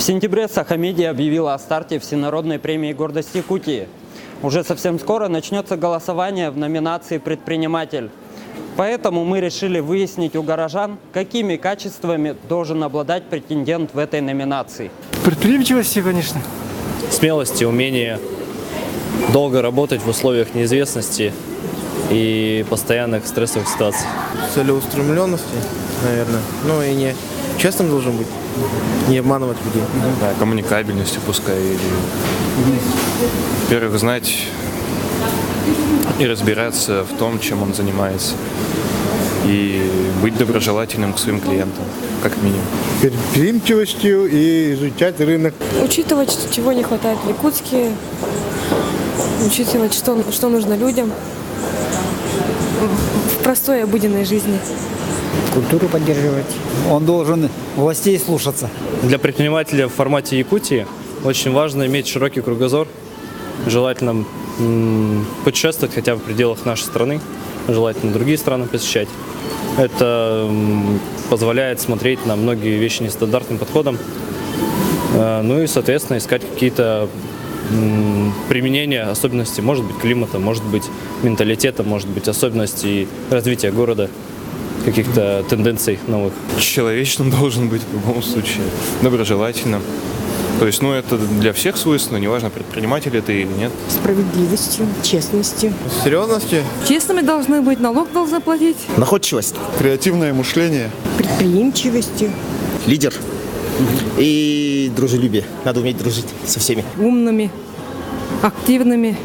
сентябре Сахамедиа объявила о старте Всенародной премии гордости Якутии. Уже совсем скоро начнется голосование в номинации «Предприниматель». Поэтому мы решили выяснить у горожан, какими качествами должен обладать претендент в этой номинации. Предприимчивости, конечно. Смелости, умение долго работать в условиях неизвестности и постоянных стрессовых ситуаций. Целеустремленности, наверное. Ну и не честным должен быть, не обманывать людей. Да, коммуникабельности пускай. Во-первых, знать и разбираться в том, чем он занимается. И быть доброжелательным к своим клиентам, как минимум. Предприимчивостью и изучать рынок. Учитывать, чего не хватает в Якутске, учитывать, что нужно людям в простой обыденной жизни. Культуру поддерживать. Он должен властей слушаться. Для предпринимателя в формате Якутии очень важно иметь широкий кругозор, желательно путешествовать хотя бы в пределах нашей страны, желательно другие страны посещать. Это позволяет смотреть на многие вещи нестандартным подходом, ну и, соответственно, искать какие-то применения, особенности, может быть, климата, может быть, менталитета, может быть, особенностей развития города, каких-то тенденций новых. Человечным должен быть в любом случае, доброжелательным. То есть, это для всех свойственно, неважно, предприниматель это или нет. Справедливостью, честностью. Серьезности. Честными должны быть, налог должны платить. Находчивость. Креативное мышление. Предприимчивостью. Лидер. И дружелюбие. Надо уметь дружить со всеми. Умными, активными,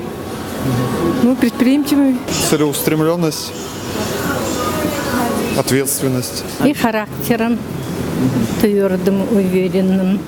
предприимчивыми. Целеустремленность. Ответственность. И характером твердым, уверенным.